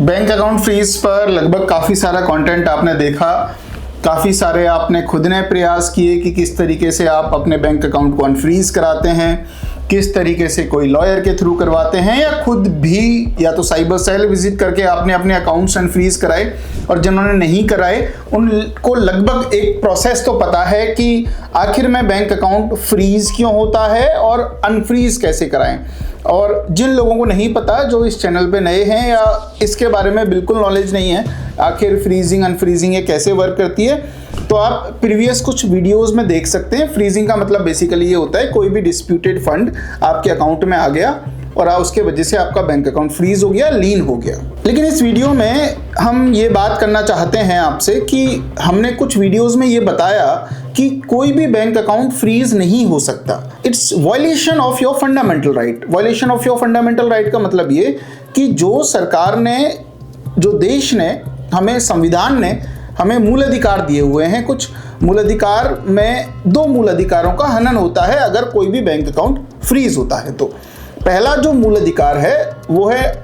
Bank account freeze पर लगभग काफ़ी सारा कंटेंट आपने देखा, काफ़ी सारे आपने खुद ने प्रयास किए कि किस तरीके से आप अपने बैंक अकाउंट को अनफ्रीज कराते हैं, किस तरीके से कोई लॉयर के थ्रू करवाते हैं या खुद भी या तो साइबर सेल विजिट करके आपने अपने अकाउंट्स अनफ्रीज कराए। और जिन्होंने नहीं कराए उनको लगभग एक प्रोसेस तो पता है कि आखिर में बैंक अकाउंट फ्रीज क्यों होता है और अनफ्रीज कैसे कराएं। और जिन लोगों को नहीं पता, जो इस चैनल पे नए हैं या इसके बारे में बिल्कुल नॉलेज नहीं है आखिर फ्रीजिंग अनफ्रीजिंग ये कैसे वर्क करती है, तो आप प्रीवियस कुछ वीडियोस में देख सकते हैं। फ्रीजिंग का मतलब बेसिकली ये होता है कोई भी डिस्प्यूटेड फंड आपके अकाउंट में आ गया और उसके वजह से आपका बैंक अकाउंट फ्रीज हो गया, लीन हो गया। लेकिन इस वीडियो में हम ये बात करना चाहते हैं आपसे कि हमने कुछ वीडियोस में ये बताया कि कोई भी बैंक अकाउंट फ्रीज नहीं हो सकता। It's violation of your fundamental right. Violation of your fundamental right का मतलब ये कि जो सरकार ने, जो देश ने हमें, संविधान ने हमें मूल अधिकार दिए हुए हैं, कुछ मूल अधिकार में दो मूल अधिकारों का हनन होता है अगर कोई भी बैंक अकाउंट फ्रीज होता है। तो पहला जो मूल अधिकार है वो है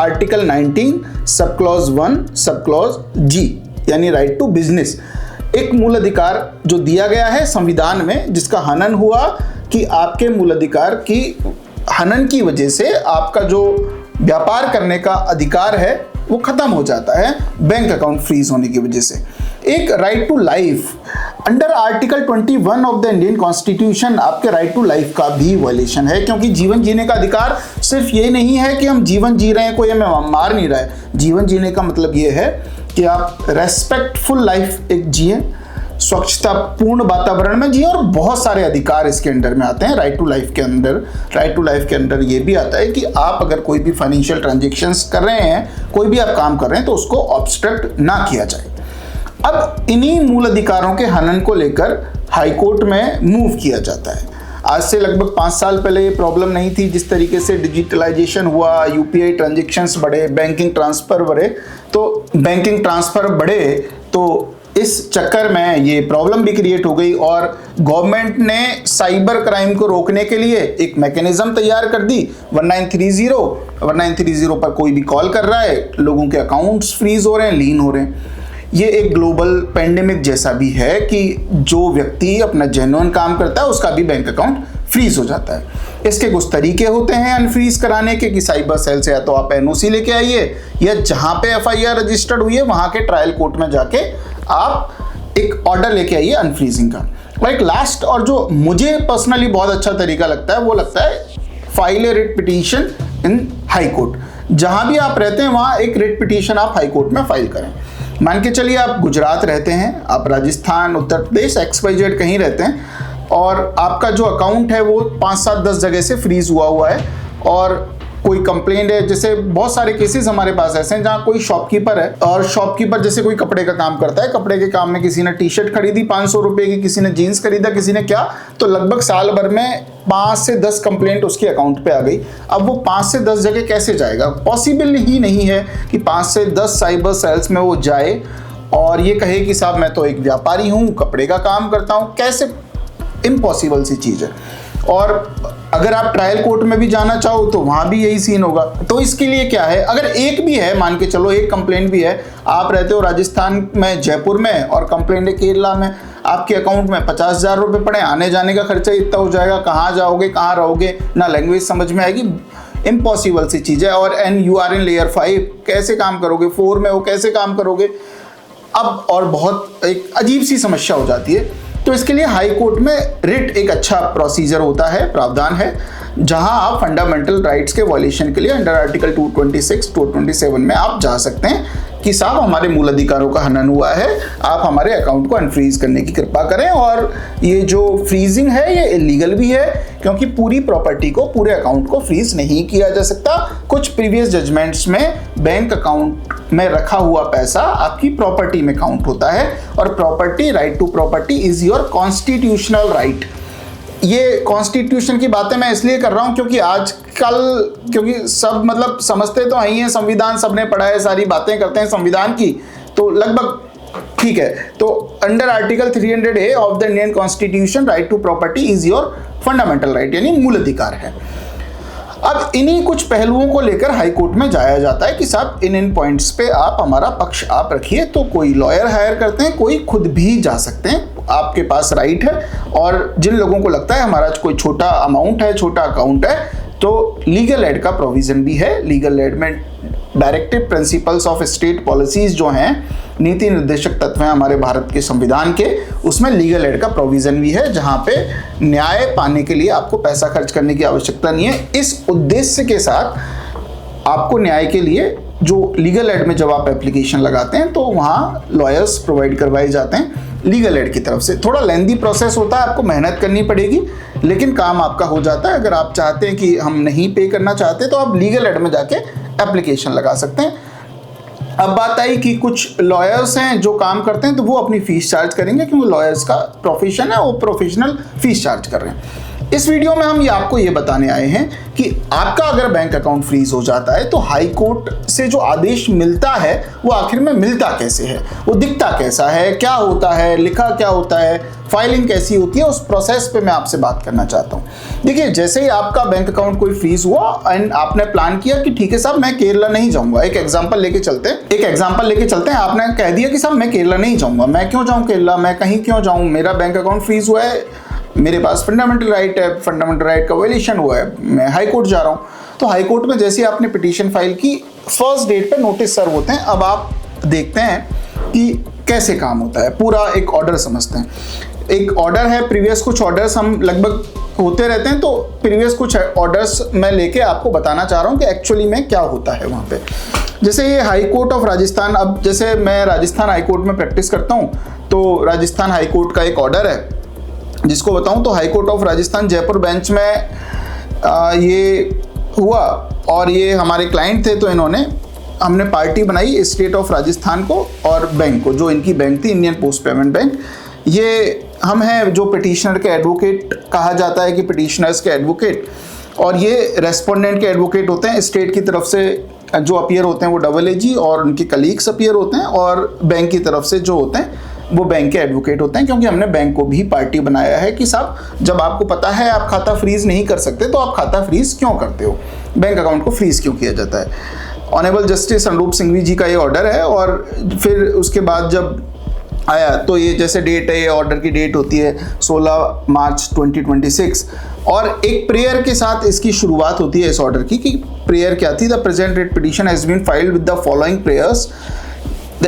article 19 sub clause 1 sub clause जी, यानी राइट टू बिजनेस। एक मूल अधिकार जो दिया गया है संविधान में, जिसका हनन हुआ कि आपके मूल अधिकार की हनन की वजह से आपका जो व्यापार करने का अधिकार है वो खत्म हो जाता है बैंक अकाउंट फ्रीज होने की वजह से। एक right to life under article 21 of the Indian constitution, आपके राइट टू लाइफ का भी वायलेशन है, क्योंकि जीवन जीने का अधिकार सिर्फ ये नहीं है कि हम जीवन जी रहे हैं, कोई हमें मार नहीं रहा है। जीवन जीने का मतलब ये है कि आप रेस्पेक्टफुल लाइफ एक जिए, स्वच्छता पूर्ण वातावरण में जिए, और बहुत सारे अधिकार इसके अंडर में आते हैं। राइट टू लाइफ के अंदर ये भी आता है कि आप अगर कोई भी फाइनेंशियल ट्रांजेक्शन्स कर रहे हैं, कोई भी आप काम कर रहे हैं, तो उसको ऑब्स्ट्रक्ट ना किया जाए। अब इन्हीं मूल अधिकारों के हनन को लेकर हाई कोर्ट में मूव किया जाता है। आज से लगभग 5 साल पहले ये प्रॉब्लम नहीं थी। जिस तरीके से डिजिटलाइजेशन हुआ, यूपीआई ट्रांजेक्शन्स बढ़े, बैंकिंग ट्रांसफर बढ़े, तो इस चक्कर में ये प्रॉब्लम भी क्रिएट हो गई और गवर्नमेंट ने साइबर क्राइम को रोकने के लिए एक मैकेनिज्म तैयार कर दी। 1930 पर कोई भी कॉल कर रहा है, लोगों के अकाउंट्स फ्रीज हो रहे हैं, लीन हो रहे हैं। ये एक ग्लोबल पेंडेमिक जैसा भी है कि जो व्यक्ति अपना जेन्युइन काम करता है उसका भी बैंक अकाउंट फ्रीज हो जाता है। इसके कुछ तरीके होते हैं अनफ्रीज कराने के कि साइबर सेल से या तो आप एनओसी लेके आइए या जहां पे एफआईआर रजिस्टर्ड हुई है वहां के ट्रायल कोर्ट में जाके आप एक ऑर्डर लेके आइए अनफ्रीजिंग का। लाइक लास्ट और जो मुझे पर्सनली बहुत अच्छा तरीका लगता है वो लगता है फाइल ए रिट पिटीशन इन हाई कोर्ट। जहां भी आप रहते हैं वहां एक रिट पिटीशन आप हाई कोर्ट में फाइल करें। मान के चलिए आप गुजरात रहते हैं, आप राजस्थान, उत्तर प्रदेश, XYZ कहीं रहते हैं और आपका जो अकाउंट है वो 5, 7, 10 जगह से फ्रीज हुआ है और कोई कंप्लेंट है। जैसे बहुत सारे केसेस हमारे पास ऐसे हैं जहाँ कोई शॉपकीपर है और शॉपकीपर जैसे कोई कपड़े का काम करता है, कपड़े के काम में किसी ने टी शर्ट खरीदी 500 रुपये की, किसी ने जीन्स खरीदा, किसी ने क्या, तो लगभग साल भर में 5 से 10 कंप्लेंट उसके अकाउंट पे आ गई। अब वो 5 से 10 जगह कैसे जाएगा? पॉसिबल ही नहीं है कि 5 से 10 साइबर सेल्स में वो जाए और ये कहे कि साहब मैं तो एक व्यापारी हूँ, कपड़े का काम करता हूँ। कैसे? इम्पॉसिबल सी चीज़ है। और अगर आप ट्रायल कोर्ट में भी जाना चाहो तो वहाँ भी यही सीन होगा। तो इसके लिए क्या है, अगर एक भी है, मान के चलो एक कंप्लेंट भी है, आप रहते हो राजस्थान में, जयपुर में, और कंप्लेंट है केरला में, आपके अकाउंट में 50,000 रुपये पड़े, आने जाने का खर्चा इतना हो जाएगा, कहाँ जाओगे, कहाँ रहोगे, ना लैंग्वेज समझ में आएगी, इम्पॉसिबल सी चीज़ है। और यू आर इन लेयर 5 कैसे काम करोगे, 4 में हो कैसे काम करोगे, अब और बहुत एक अजीब सी समस्या हो जाती है। तो इसके लिए हाई कोर्ट में रिट एक अच्छा प्रोसीजर होता है, प्रावधान है, जहां आप फंडामेंटल राइट्स के वायलेशन के लिए अंडर आर्टिकल 226, 227 में आप जा सकते हैं कि साहब हमारे मूल अधिकारों का हनन हुआ है, आप हमारे अकाउंट को अनफ्रीज करने की कृपा करें। और ये जो फ्रीजिंग है ये इलीगल भी है, क्योंकि पूरी प्रॉपर्टी को, पूरे अकाउंट को फ्रीज नहीं किया जा सकता। कुछ प्रीवियस जजमेंट्स में बैंक अकाउंट में रखा हुआ पैसा आपकी प्रॉपर्टी में काउंट होता है और property, right to property is your constitutional right. ये कॉन्स्टिट्यूशन की बातें मैं इसलिए कर रहा हूँ क्योंकि क्योंकि सब मतलब समझते तो ही हैं, संविधान सबने पढ़ा है, सारी बातें करते हैं संविधान की, तो लगभग ठीक है। तो under article 300A of the Indian constitution right to property is your fundamental right, यानी मूल अधिकार है। अब इन्हीं कुछ पहलुओं को लेकर हाई कोर्ट में जाया जाता है कि साहब इन पॉइंट्स पे आप हमारा पक्ष आप रखिए। तो कोई लॉयर हायर करते हैं, कोई खुद भी जा सकते हैं, आपके पास राइट है। और जिन लोगों को लगता है हमारा कोई छोटा अमाउंट है, छोटा अकाउंट है, तो लीगल एड का प्रोविजन भी है। लीगल एड में directive principles of state policies जो हैं, नीति निर्देशक तत्व हैं हमारे भारत के संविधान के, उसमें लीगल एड का प्रोविजन भी है, जहां पे न्याय पाने के लिए आपको पैसा खर्च करने की आवश्यकता नहीं है। इस उद्देश्य के साथ आपको न्याय के लिए जो लीगल एड में जब आप एप्लीकेशन लगाते हैं तो वहाँ लॉयर्स प्रोवाइड करवाए जाते हैं लीगल एड की तरफ से। थोड़ा लेंदी प्रोसेस होता है, आपको मेहनत करनी पड़ेगी, लेकिन काम आपका हो जाता है। अगर आप चाहते हैं कि हम नहीं पे करना चाहते तो आप लीगल एड में जाके एप्लीकेशन लगा सकते हैं। अब बात आई कि कुछ लॉयर्स हैं जो काम करते हैं तो वो अपनी फीस चार्ज करेंगे, क्योंकि लॉयर्स का प्रोफेशन है, वो प्रोफेशनल फीस चार्ज कर रहे हैं। इस वीडियो में हम आपको ये बताने आए हैं कि आपका अगर बैंक अकाउंट फ्रीज हो जाता है तो हाई कोर्ट से जो आदेश मिलता है वो आखिर में मिलता कैसे है, वो दिखता कैसा है, क्या होता है, लिखा क्या होता है, फाइलिंग कैसी होती है, उस प्रोसेस पे मैं आपसे बात करना चाहता हूँ। देखिए, जैसे ही आपका बैंक अकाउंट कोई फ्रीज हुआ एंड आपने प्लान किया कि ठीक है साहब मैं केरला नहीं जाऊंगा, एक एग्जांपल लेके चलते हैं, आपने कह दिया कि साहब मैं केरला नहीं जाऊंगा, मैं क्यों जाऊं केरला, मैं कहीं क्यों जाऊं, मेरा बैंक अकाउंट फ्रीज हुआ है, मेरे पास फंडामेंटल राइट है, फंडामेंटल राइट का वायलेशन हुआ है, मैं हाई कोर्ट जा रहा हूँ। तो हाई कोर्ट में जैसे आपने पिटीशन फाइल की, फर्स्ट डेट पे नोटिस सर्व होते हैं। अब आप देखते हैं कि कैसे काम होता है, पूरा एक ऑर्डर समझते हैं। एक ऑर्डर है, प्रीवियस कुछ ऑर्डर्स हम लगभग होते रहते हैं, तो प्रीवियस कुछ ऑर्डर्स मैं लेके आपको बताना चाह रहा हूँ कि एक्चुअली में क्या होता है वहाँ पे। जैसे ये हाई कोर्ट ऑफ राजस्थान, अब जैसे मैं राजस्थान हाई कोर्ट में प्रैक्टिस करता हूँ, तो राजस्थान हाई कोर्ट का एक ऑर्डर है जिसको बताऊं तो high court of Rajasthan Jaipur bench में ये हुआ। और ये हमारे क्लाइंट थे, तो हमने पार्टी बनाई स्टेट ऑफ राजस्थान को और बैंक को, जो इनकी बैंक थी इंडियन पोस्ट पेमेंट बैंक। ये हम हैं जो पिटिशनर के एडवोकेट कहा जाता है, कि पिटिशनर्स के एडवोकेट, और ये रेस्पोंडेंट के एडवोकेट होते हैं। स्टेट की तरफ से जो अपीयर होते हैं वो डबल एजी और उनके कलीग्स अपीयर होते हैं, और बैंक की तरफ से जो होते हैं वो बैंक के एडवोकेट होते हैं। क्योंकि हमने बैंक को भी पार्टी बनाया है कि साहब जब आपको पता है आप खाता फ्रीज नहीं कर सकते तो आप खाता फ्रीज क्यों करते हो, बैंक अकाउंट को फ्रीज क्यों किया जाता है। ऑनरेबल जस्टिस अनुरूप सिंघवी जी का ये ऑर्डर है। और फिर उसके बाद जब आया तो ये जैसे डेट है, ये ऑर्डर की डेट होती है 16 मार्च 2026, और एक प्रेयर के साथ इसकी शुरुआत होती है इस ऑर्डर की। कि प्रेयर क्या थी, the present writ petition has been filed with the following prayers.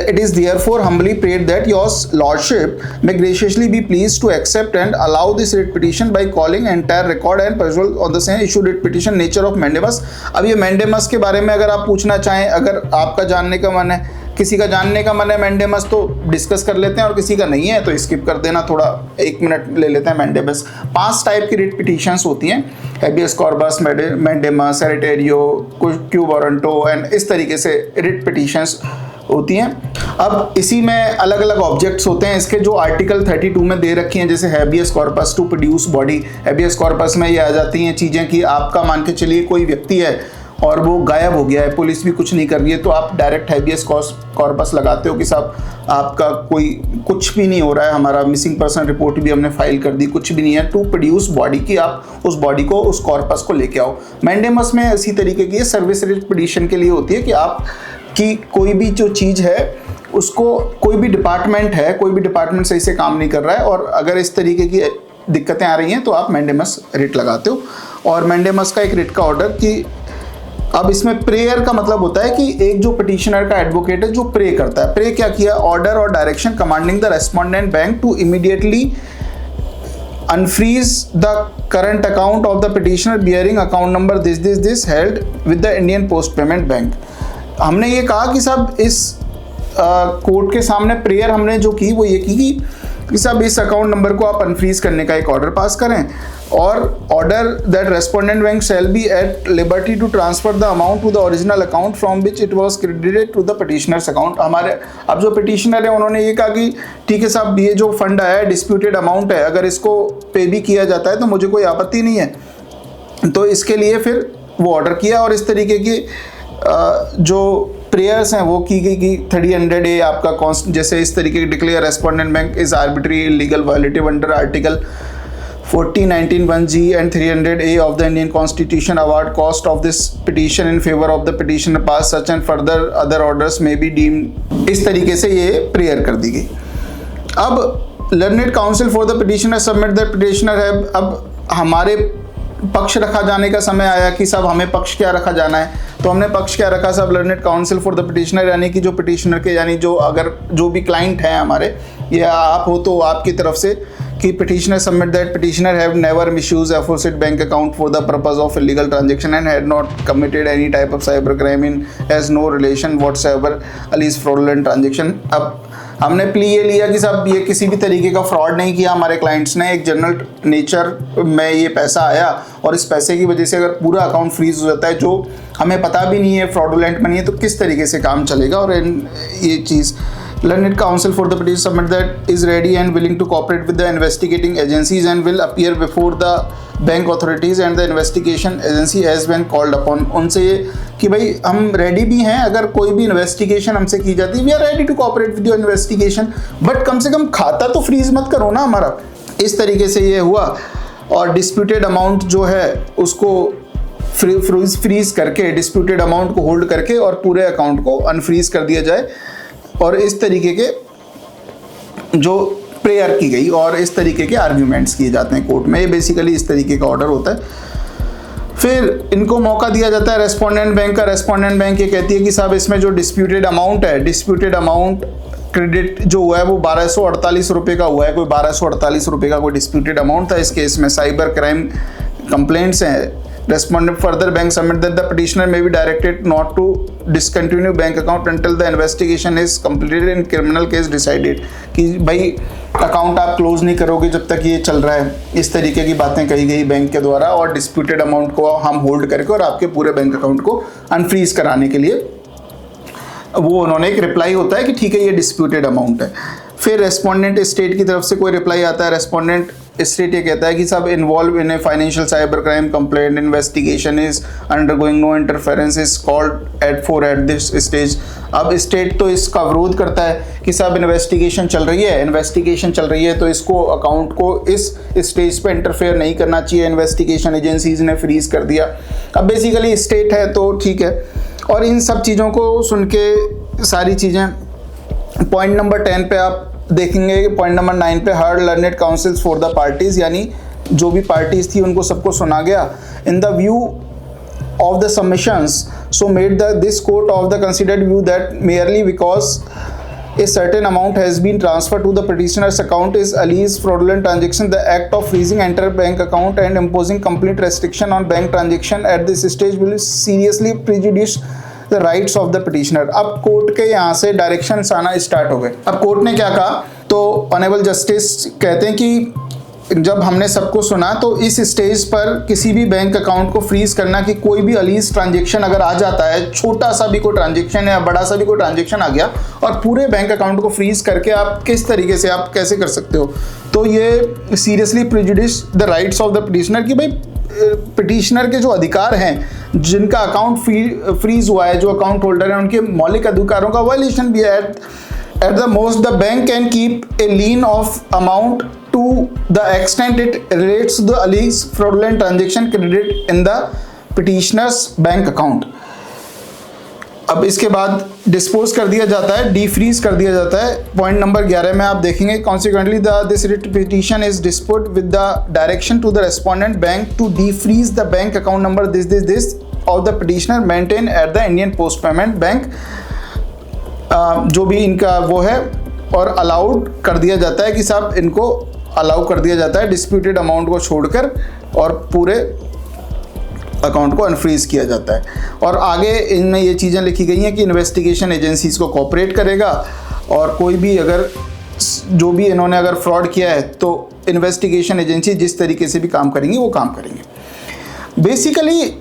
It is therefore humbly prayed that your lordship may graciously be pleased to accept and allow this writ petition by calling entire record and perusal on the same issued writ petition nature of mandamus। अब ये mandamus के बारे में अगर आप पूछना चाहें, अगर आपका जानने का मन है, किसी का जानने का मन है mandamus, तो डिस्कस कर लेते हैं, और किसी का नहीं है तो स्किप कर देना, थोड़ा 1 मिनट ले लेते हैं। mandamus 5 टाइप की रिट पिटिशंस होती हैं, habeas corpus, mandamus, certiorari, quo warranto, and इस तरीके से रिट पिटिशंस होती हैं। अब इसी में अलग अलग ऑब्जेक्ट्स होते हैं इसके, जो आर्टिकल 32 में दे रखी हैं। जैसे habeas corpus to produce body, habeas corpus में ये आ जाती हैं चीज़ें कि आपका मान के चलिए कोई व्यक्ति है और वो गायब हो गया है, पुलिस भी कुछ नहीं कर रही है, तो आप डायरेक्ट हैबियस कॉर्पस लगाते हो कि साहब आपका कोई कुछ भी नहीं हो रहा है, हमारा मिसिंग पर्सन रिपोर्ट भी हमने फाइल कर दी, कुछ भी नहीं है, टू प्रोड्यूस बॉडी की आप उस बॉडी को, उस कॉर्पस को लेके आओ। मैंडेमस में इसी तरीके की सर्विस रिट पिटीशन के लिए होती है कि आप कि कोई भी जो चीज़ है उसको, कोई भी डिपार्टमेंट सही से काम नहीं कर रहा है, और अगर इस तरीके की दिक्कतें आ रही हैं तो आप मैंडेमस रिट लगाते हो। और मैंडेमस का एक रिट का ऑर्डर कि अब इसमें प्रेयर का मतलब होता है कि एक जो पिटिशनर का एडवोकेट है जो प्रे करता है। प्रे क्या किया, ऑर्डर और direction commanding the respondent bank to immediately unfreeze the current account of the petitioner bearing account number this held with the Indian Post Payment Bank। हमने ये कहा कि साहब इस कोर्ट के सामने प्रेयर हमने जो की वो ये की कि साहब इस अकाउंट नंबर को आप अनफ्रीज करने का एक ऑर्डर पास करें, और order that respondent bank shall be at liberty to transfer the amount to the original account from which it was credited to the petitioner's account. हमारे अब जो पिटिशनर है उन्होंने ये कहा कि ठीक है साहब ये जो फंड आया है डिस्प्यूटेड अमाउंट है, अगर इसको पे भी किया जाता है तो मुझे कोई आपत्ति नहीं है। तो इसके लिए फिर वो ऑर्डर किया, और इस तरीके की जो प्रेयर्स हैं वो की गई कि 300A आपका कॉन्स्ट, जैसे इस तरीके की declare respondent bank is arbitrary illegal violative under article 40(19)(1)(g) and 300(a) of the Indian Constitution award cost of this petition in favor of the petitioner pass such and further other orders may be deemed। इस तरीके से ये prayer कर दी गई। अब learned council for the petitioner submit the petitioner है। अब हमारे पक्ष रखा जाने का समय आया कि साहब हमें पक्ष क्या रखा जाना है, तो हमने पक्ष क्या रखा साहब, learned council for the petitioner, यानी कि जो पिटिशनर के यानी जो अगर जो भी क्लाइंट हैं हमारे या आप हो तो आपकी तरफ से कि petitioner submit that petitioner have never misused aforesaid bank account for the purpose of illegal transaction and had not committed any type of cyber crime in has no relation whatsoever alleged fraudulent transaction। अब हमने plea ये लिया कि साहब ये किसी भी तरीके का फ्रॉड नहीं किया हमारे क्लाइंट्स ने, एक जनरल नेचर में ये पैसा आया और इस पैसे की वजह से अगर पूरा अकाउंट फ्रीज हो जाता है जो हमें पता भी नहीं है फ्रॉडुलेंट मनी है, तो किस तरीके से काम चलेगा। और ये चीज़ Learned Counsel for the petitioner submit that is ready and willing to cooperate with the investigating agencies and will appear before the bank authorities and the investigation agency as when called upon। उनसे ये कि भाई हम ready भी हैं, अगर कोई भी इन्वेस्टिगेशन हमसे की जाती है we are ready to cooperate with your investigation, but कम से कम खाता तो फ्रीज मत करो ना हमारा। इस तरीके से ये हुआ और डिस्प्यूटेड अमाउंट जो है उसको फ्रीज करके डिस्प्यूटेड अमाउंट को होल्ड करके और पूरे अकाउंट को अनफ्रीज कर दिया जाए। और इस तरीके के जो प्रेयर की गई और इस तरीके के आर्ग्यूमेंट्स किए जाते हैं कोर्ट में, ये बेसिकली इस तरीके का ऑर्डर होता है। फिर इनको मौका दिया जाता है रेस्पोंडेंट बैंक का। रेस्पोंडेंट बैंक ये कहती है कि साहब इसमें जो डिस्प्यूटेड अमाउंट है, डिस्प्यूटेड अमाउंट क्रेडिट जो हुआ है वो 1248 रुपये का हुआ है, कोई 1248 रुपये का कोई डिस्प्यूटेड अमाउंट था। इस केस में साइबर क्राइम कंप्लेंट्स हैं। Respondent further bank submit that the petitioner may be directed not to discontinue bank account until the investigation is completed and criminal case decided, कि भाई अकाउंट आप close नहीं करोगे जब तक ये चल रहा है। इस तरीके की बातें कही गई बैंक के द्वारा और डिस्प्यूटेड अमाउंट को हम होल्ड करके और आपके पूरे बैंक अकाउंट को अनफ्रीज कराने के लिए वो उन्होंने एक रिप्लाई होता है कि ठीक है ये डिस्प्यूटेड अमाउंट है। फिर रेस्पोंडेंट स्टेट की तरफ से कोई रिप्लाई आता है। रेस्पोंडेंट स्टेट ये कहता है कि सब involve in a financial cyber crime complaint investigation is undergoing no interference is called at this stage. अब स्टेट तो इसका विरोध करता है कि सब इन्वेस्टिगेशन चल रही है तो इसको अकाउंट को इस स्टेज पे इंटरफेयर नहीं करना चाहिए, इन्वेस्टिगेशन एजेंसीज ने फ्रीज कर दिया। अब बेसिकली स्टेट है तो ठीक है। और इन सब चीज़ों को सुन के सारी चीज़ें पॉइंट नंबर 10 पे आप देखेंगे, पॉइंट नंबर 9 पे heard learned councils for the parties, यानी जो भी पार्टीज थी उनको सबको सुना गया। In the view of the submissions so made the this court of the considered view that merely because a certain amount has been transferred to the petitioner's account is alleged fraudulent transaction, the act of freezing entire bank account and imposing complete restriction on bank transaction at this stage will seriously prejudice the rights of the petitioner। अब court के यहाँ से directions आना start हो गए। अब court ने क्या कहा, तो ऑनरेबल जस्टिस कहते हैं कि जब हमने सबको सुना तो इस स्टेज पर किसी भी बैंक अकाउंट को फ्रीज करना कि कोई भी अलीज ट्रांजेक्शन अगर आ जाता है, छोटा सा भी कोई ट्रांजेक्शन या बड़ा सा भी कोई ट्रांजेक्शन आ गया और पूरे बैंक अकाउंट को फ्रीज करके आप किस तरीके से आप कैसे कर सकते हो, तो ये seriously prejudice the rights of the petitioner कि भाई पिटिशनर के जो अधिकार हैं, जिनका अकाउंट फ्रीज हुआ है, जो अकाउंट होल्डर हैं, उनके मौलिक अधिकारों का वायलेशन भी है। At the most the bank can keep a lean of amount to the extent it relates to the alleged fraudulent transaction credited in the petitioner's bank account। अब इसके बाद डिस्पोज कर दिया जाता है, डीफ्रीज कर दिया जाता है। पॉइंट नंबर 11 में आप देखेंगे consequently this writ petition is dispose with the direction to the respondent bank to defreeze the bank account number this of the petitioner maintain at the Indian post payment bank, जो भी इनका वो है, और allowed कर दिया जाता है कि साहब इनको अलाउ कर दिया जाता है डिस्प्यूटेड अमाउंट को छोड़कर और पूरे अकाउंट को अनफ्रीज किया जाता है। और आगे इनमें ये चीज़ें लिखी गई हैं कि इन्वेस्टिगेशन एजेंसीज को कोऑपरेट करेगा और कोई भी अगर जो भी इन्होंने अगर फ्रॉड किया है तो इन्वेस्टिगेशन एजेंसी जिस तरीके से भी काम करेंगी वो काम करेंगे। बेसिकली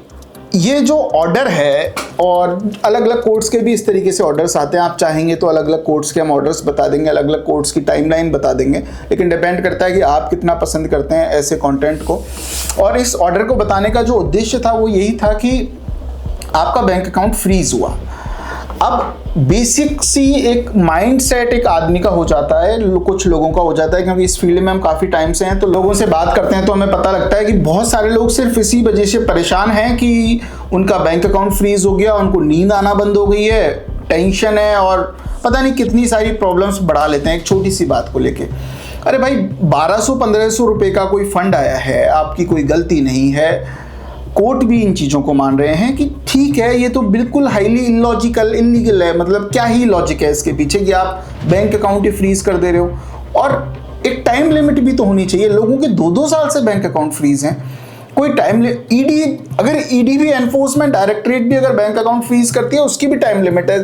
ये जो ऑर्डर है, और अलग अलग कोर्ट्स के भी इस तरीके से ऑर्डर्स आते हैं, आप चाहेंगे तो अलग अलग कोर्ट्स के हम ऑर्डर्स बता देंगे, अलग अलग कोर्ट्स की टाइमलाइन बता देंगे, लेकिन डिपेंड करता है कि आप कितना पसंद करते हैं ऐसे कंटेंट को। और इस ऑर्डर को बताने का जो उद्देश्य था वो यही था कि आपका बैंक अकाउंट फ्रीज हुआ। अब बेसिक सी एक माइंडसेट एक आदमी का हो जाता है, कुछ लोगों का हो जाता है, क्योंकि इस फील्ड में हम काफ़ी टाइम से हैं, तो लोगों से बात करते हैं तो हमें पता लगता है कि बहुत सारे लोग सिर्फ इसी वजह से परेशान हैं कि उनका बैंक अकाउंट फ्रीज हो गया, उनको नींद आना बंद हो गई है, टेंशन है और पता नहीं कितनी सारी प्रॉब्लम्स बढ़ा लेते हैं एक छोटी सी बात को लेके। अरे भाई 1200-1500 रुपये का कोई फंड आया है, आपकी कोई गलती नहीं है, कोर्ट भी इन चीज़ों को मान रहे हैं कि ठीक है ये तो बिल्कुल हाईली इलॉजिकल इलीगल है, मतलब क्या ही लॉजिक है इसके पीछे कि आप बैंक अकाउंट ही फ्रीज कर दे रहे हो। और एक टाइम लिमिट भी तो होनी चाहिए, लोगों के 2-2 साल से बैंक अकाउंट फ्रीज हैं, कोई टाइम ईडी अगर ईडी भी एनफोर्समेंट डायरेक्टरेट भी अगर बैंक अकाउंट फ्रीज करती है उसकी भी टाइम लिमिट है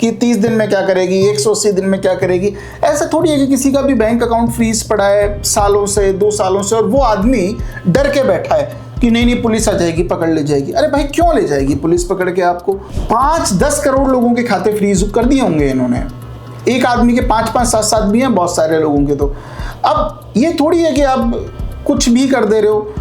कि 30 दिन में क्या करेगी, 180 दिन में क्या करेगी। ऐसा थोड़ी है कि किसी का भी बैंक अकाउंट फ्रीज पड़ा है सालों से, 2 सालों से, और वो आदमी डर के बैठा है कि नहीं पुलिस आ जाएगी, पकड़ ले जाएगी। अरे भाई क्यों ले जाएगी पुलिस पकड़ के आपको? 5-10 करोड़ लोगों के खाते फ्रीज कर दिए होंगे इन्होंने, एक आदमी के 5-5, 7-7 भी हैं बहुत सारे लोगों के। तो अब ये थोड़ी है कि आप कुछ भी कर दे रहे हो।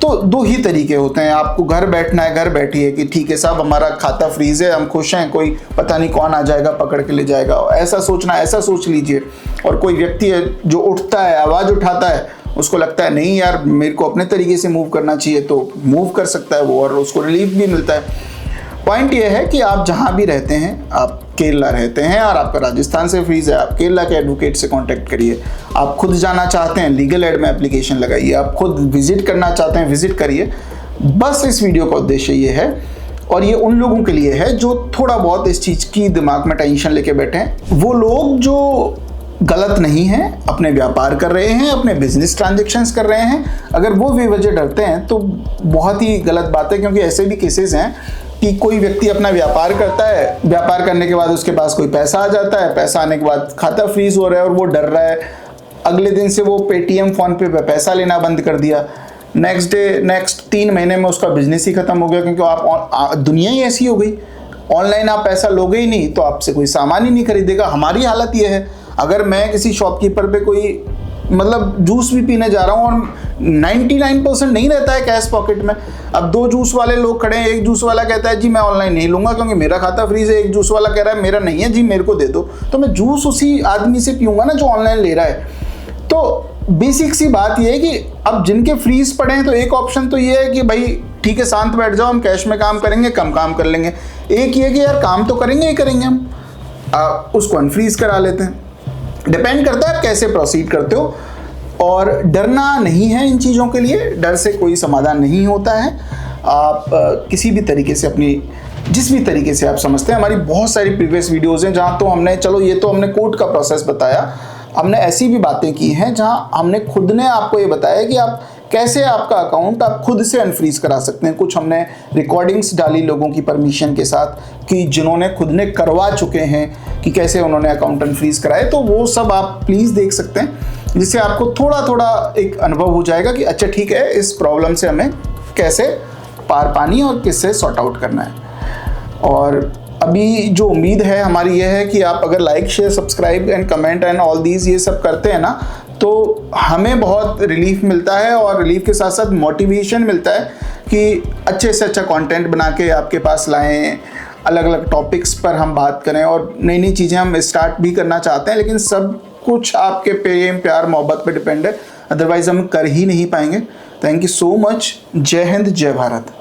तो 2 ही तरीके होते हैं, आपको घर बैठना है, घर बैठिए कि ठीक है साहब हमारा खाता फ्रीज है, हम खुश हैं, कोई पता नहीं कौन आ जाएगा पकड़ के ले जाएगा, ऐसा सोचना, ऐसा सोच लीजिए। और कोई व्यक्ति है जो उठता है, आवाज़ उठाता है, उसको लगता है नहीं यार मेरे को अपने तरीके से मूव करना चाहिए, तो मूव कर सकता है वो और उसको रिलीफ भी मिलता है। पॉइंट ये है कि आप जहाँ भी रहते हैं, आप केरला रहते हैं और आपका राजस्थान से फ्रीज है, आप केरला के एडवोकेट से कांटेक्ट करिए। आप खुद जाना चाहते हैं, लीगल एड में एप्लीकेशन लगाइए। आप खुद विजिट करना चाहते हैं, विजिट करिए। बस इस वीडियो का उद्देश्य ये है, और ये उन लोगों के लिए है जो थोड़ा बहुत इस चीज़ की दिमाग में टेंशन लेके बैठे हैं। वो लोग जो गलत नहीं हैं, अपने व्यापार कर रहे हैं, अपने बिजनेस ट्रांजेक्शन्स कर रहे हैं, अगर वो बेवजह डरते हैं तो बहुत ही गलत बात है। क्योंकि ऐसे भी केसेस हैं कि कोई व्यक्ति अपना व्यापार करता है, व्यापार करने के बाद उसके पास कोई पैसा आ जाता है, पैसा आने के बाद खाता फ्रीज हो रहा है और वो डर रहा है, अगले दिन से वो पेटीएम फ़ोन पे पैसा लेना बंद कर दिया, नेक्स्ट 3 महीने में उसका बिजनेस ही खत्म हो गया। क्योंकि आप दुनिया ही ऐसी हो गई, ऑनलाइन आप पैसा लोगे ही नहीं तो आपसे कोई सामान ही नहीं खरीदेगा। हमारी हालत ये है, अगर मैं किसी शॉपकीपर पे कोई मतलब जूस भी पीने जा रहा हूँ और 99% नहीं रहता है कैश पॉकेट में, अब 2 जूस वाले लोग खड़े हैं, एक जूस वाला कहता है जी मैं ऑनलाइन नहीं लूँगा क्योंकि मेरा खाता फ्रीज है, एक जूस वाला कह रहा है मेरा नहीं है जी मेरे को दे दो, तो मैं जूस उसी आदमी से पीऊँगा ना जो ऑनलाइन ले रहा है। तो बेसिक सी बात यह है कि अब जिनके फ्रीज पड़े हैं तो एक ऑप्शन तो ये है कि भाई ठीक है शांत बैठ जाओ, हम कैश में काम करेंगे, कम काम कर लेंगे। एक ये कि यार काम तो करेंगे ही करेंगे हम, उसको अनफ्रीज करा लेते हैं। डिपेंड करता है आप कैसे प्रोसीड करते हो, और डरना नहीं है इन चीज़ों के लिए, डर से कोई समाधान नहीं होता है। आप किसी भी तरीके से अपनी जिस भी तरीके से आप समझते हैं, हमारी बहुत सारी प्रीवियस वीडियोज़ हैं जहाँ तो हमने चलो ये तो हमने कोर्ट का प्रोसेस बताया, हमने ऐसी भी बातें की हैं जहाँ हमने खुद ने आपको ये बताया कि आप कैसे आपका अकाउंट आप खुद से अनफ्रीज करा सकते हैं। कुछ हमने रिकॉर्डिंग्स डाली लोगों की परमिशन के साथ कि जिन्होंने खुद ने करवा चुके हैं कि कैसे उन्होंने अकाउंट अनफ्रीज कराए, तो वो सब आप प्लीज़ देख सकते हैं, जिससे आपको थोड़ा थोड़ा एक अनुभव हो जाएगा कि अच्छा ठीक है इस प्रॉब्लम से हमें कैसे पार पानी और किससे सॉर्ट आउट करना है। और अभी जो उम्मीद है हमारी ये है कि आप अगर like share subscribe and comment and all these ये सब करते हैं ना, तो हमें बहुत रिलीफ मिलता है, और रिलीफ के साथ साथ मोटिवेशन मिलता है कि अच्छे से अच्छा कंटेंट बना के आपके पास लाएं, अलग अलग टॉपिक्स पर हम बात करें, और नई नई चीज़ें हम स्टार्ट भी करना चाहते हैं, लेकिन सब कुछ आपके प्रेम प्यार मोहब्बत पे डिपेंड है, अदरवाइज हम कर ही नहीं पाएंगे। Thank you so much. जय हिंद, जय भारत।